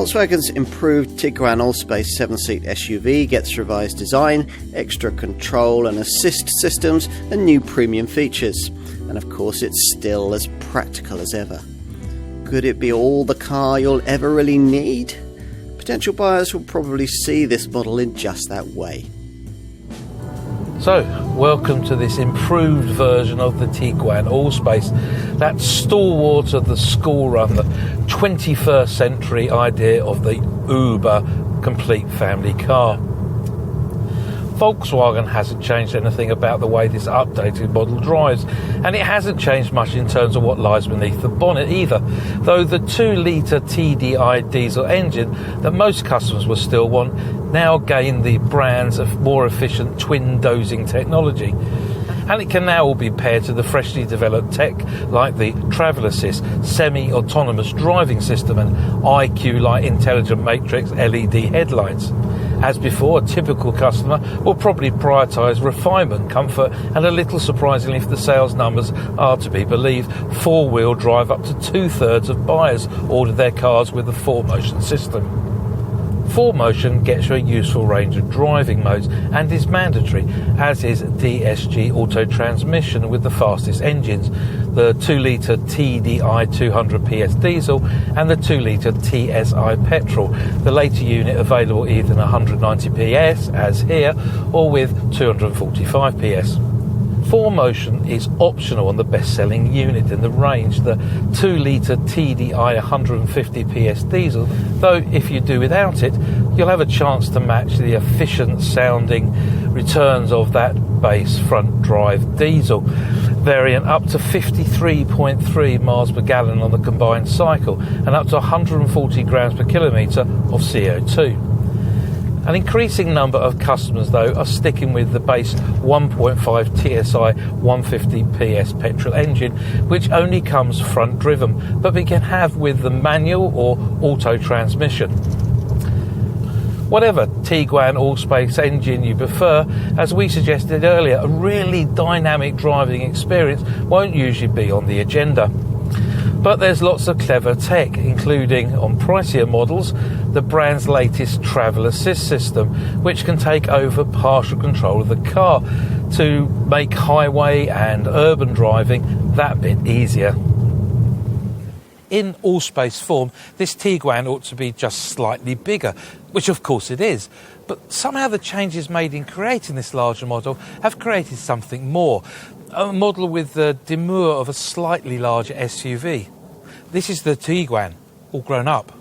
Volkswagen's improved Tiguan Allspace 7-seat SUV gets revised design, extra control and assist systems and new premium features. And of course it's still as practical as ever. Could it be all the car you'll ever really need? Potential buyers will probably see this model in just that way. So, welcome to this improved version of the Tiguan Allspace, that stalwart of the school run, the 21st century idea of the uber complete family car. Volkswagen hasn't changed anything about the way this updated model drives, and it hasn't changed much in terms of what lies beneath the bonnet either, though the 2-litre TDI diesel engine that most customers will still want now gain the brands of more efficient twin dosing technology. And it can now all be paired to the freshly developed tech like the Travel Assist semi-autonomous driving system and IQ Light Intelligent Matrix LED headlights. As before, a typical customer will probably prioritise refinement, comfort and, a little surprisingly if the sales numbers are to be believed, 4-wheel drive. Up to 2/3 of buyers order their cars with the 4Motion system. 4Motion gets you a useful range of driving modes and is mandatory, as is DSG auto transmission with the fastest engines, the 2-litre TDI 200 PS diesel and the 2-litre TSI petrol, the later unit available either in 190 PS, as here, or with 245 PS. 4Motion is optional on the best-selling unit in the range, the 2-litre TDI 150 PS diesel, though if you do without it, you'll have a chance to match the efficient-sounding returns of that base front-drive diesel variant, up to 53.3 miles per gallon on the combined cycle and up to 140 grams per kilometre of CO2. An increasing number of customers, though, are sticking with the base 1.5 TSI 150 PS petrol engine, which only comes front-driven, but we can have with the manual or auto transmission. Whatever Tiguan Allspace engine you prefer, as we suggested earlier, a really dynamic driving experience won't usually be on the agenda. But there's lots of clever tech, including, on pricier models, the brand's latest Travel Assist system, which can take over partial control of the car to make highway and urban driving that bit easier. In Allspace form, this Tiguan ought to be just slightly bigger, which of course it is. But somehow the changes made in creating this larger model have created something more. A model with the demure of a slightly larger SUV. This is the Tiguan, all grown up.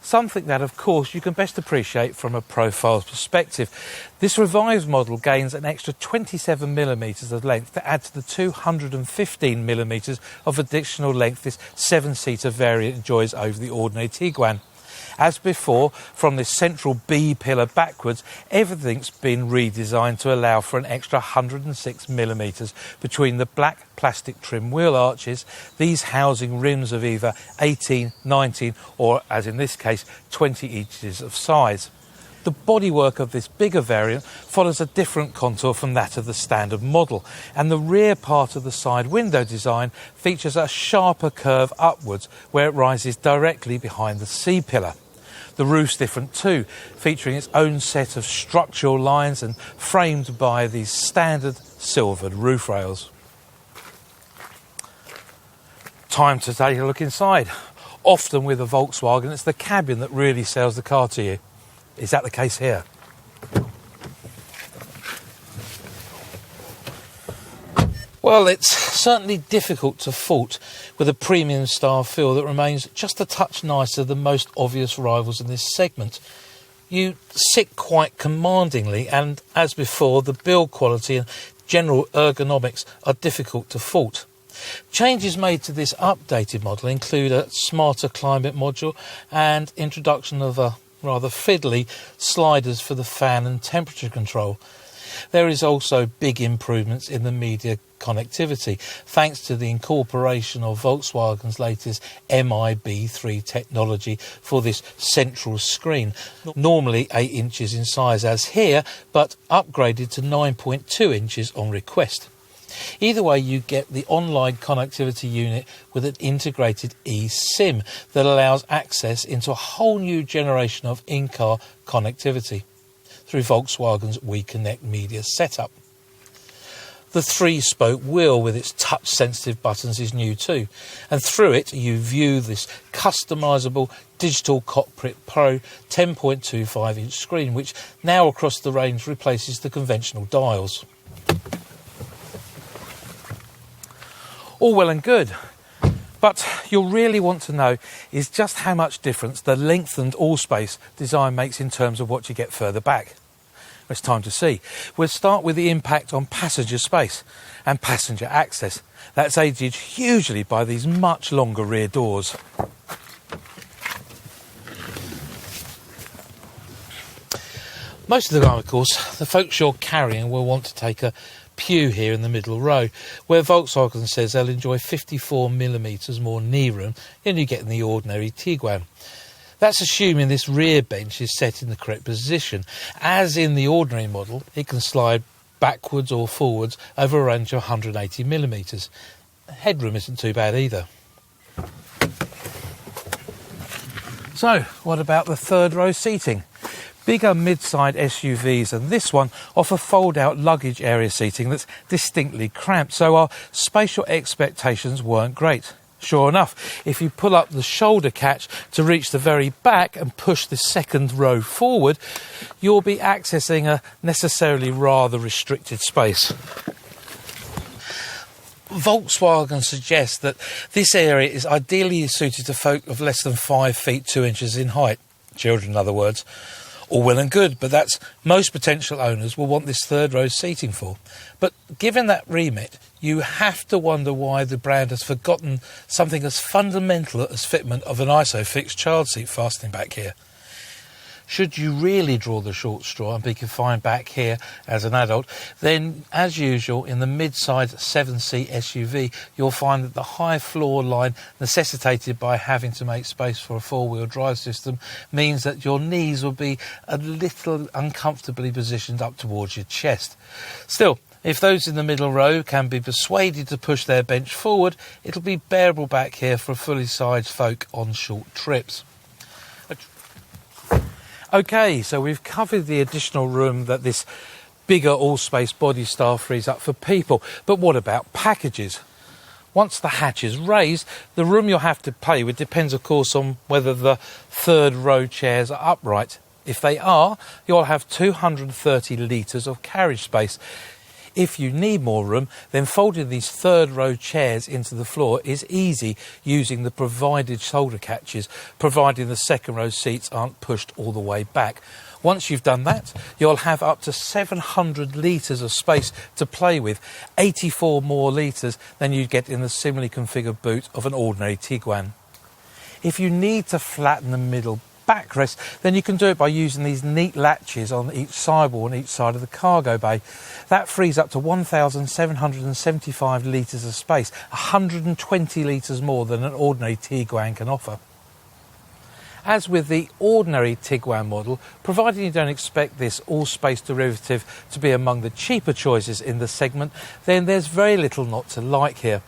Something that, of course, you can best appreciate from a profile perspective. This revised model gains an extra 27mm of length to add to the 215mm of additional length this 7-seater variant enjoys over the ordinary Tiguan. As before, from this central B pillar backwards, everything's been redesigned to allow for an extra 106mm between the black plastic trim wheel arches, these housing rims of either 18, 19 or, as in this case, 20 inches of size. The bodywork of this bigger variant follows a different contour from that of the standard model, and the rear part of the side window design features a sharper curve upwards where it rises directly behind the C-pillar. The roof's different too, featuring its own set of structural lines and framed by these standard silvered roof rails. Time to take a look inside. Often with a Volkswagen, it's the cabin that really sells the car to you. Is that the case here? Well, it's certainly difficult to fault with a premium style feel that remains just a touch nicer than most obvious rivals in this segment. You sit quite commandingly, and as before, the build quality and general ergonomics are difficult to fault. Changes made to this updated model include a smarter climate module and introduction of a rather fiddly sliders for the fan and temperature control. There is also big improvements in the media connectivity, thanks to the incorporation of Volkswagen's latest MIB3 technology for this central screen, normally 8 inches in size as here, but upgraded to 9.2 inches on request. Either way, you get the online connectivity unit with an integrated eSIM that allows access into a whole new generation of in-car connectivity through Volkswagen's WeConnect media setup. The 3-spoke wheel with its touch-sensitive buttons is new too, and through it you view this customisable Digital Cockpit Pro 10.25-inch screen, which now across the range replaces the conventional dials. All well and good, but you'll really want to know is just how much difference the lengthened Allspace design makes in terms of what you get further back. It's time to see. We'll start with the impact on passenger space and passenger access. That's aided hugely by these much longer rear doors. Most of the time, of course, the folks you're carrying will want to take a pew here in the middle row, where Volkswagen says they'll enjoy 54mm more knee room than you get in the ordinary Tiguan. That's assuming this rear bench is set in the correct position. As in the ordinary model, it can slide backwards or forwards over a range of 180mm. Headroom isn't too bad either. So, what about the third row seating? Bigger mid-side SUVs and this one offer fold-out luggage area seating that's distinctly cramped, so our spatial expectations weren't great. Sure enough, if you pull up the shoulder catch to reach the very back and push the second row forward, you'll be accessing a necessarily rather restricted space. Volkswagen suggests that this area is ideally suited to folk of less than 5 feet 2 inches in height, children in other words. All well and good, but that's most potential owners will want this third row seating for. But given that remit, you have to wonder why the brand has forgotten something as fundamental as fitment of an ISOFIX child seat fastening back here. Should you really draw the short straw and be confined back here as an adult, then, as usual, in the mid-size 7-seat SUV, you'll find that the high floor line necessitated by having to make space for a four-wheel drive system means that your knees will be a little uncomfortably positioned up towards your chest. Still, if those in the middle row can be persuaded to push their bench forward, it'll be bearable back here for fully sized folk on short trips. OK, so we've covered the additional room that this bigger Allspace body style frees up for people. But what about packages? Once the hatch is raised, the room you'll have to play with depends, of course, on whether the third row chairs are upright. If they are, you'll have 230 litres of carriage space. If you need more room, then folding these third row chairs into the floor is easy using the provided shoulder catches, providing the second row seats aren't pushed all the way back. Once you've done that, you'll have up to 700 litres of space to play with, 84 more litres than you'd get in the similarly configured boot of an ordinary Tiguan. If you need to flatten the middle backrest, then you can do it by using these neat latches on each sidewall on each side of the cargo bay. That frees up to 1,775 litres of space, 120 litres more than an ordinary Tiguan can offer. As with the ordinary Tiguan model, providing you don't expect this Allspace derivative to be among the cheaper choices in the segment, then there's very little not to like here.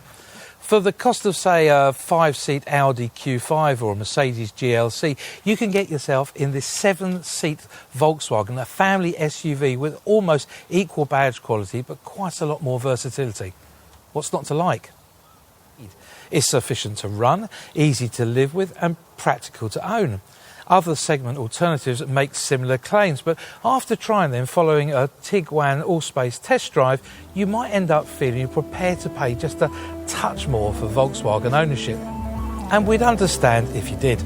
For the cost of, say, a 5-seat Audi Q5 or a Mercedes GLC, you can get yourself in this 7-seat Volkswagen, a family SUV with almost equal badge quality, but quite a lot more versatility. What's not to like? It's sufficient to run, easy to live with, and practical to own. Other segment alternatives make similar claims, but after trying them following a Tiguan Allspace test drive, you might end up feeling you're prepared to pay just a touch more for Volkswagen ownership. And we'd understand if you did.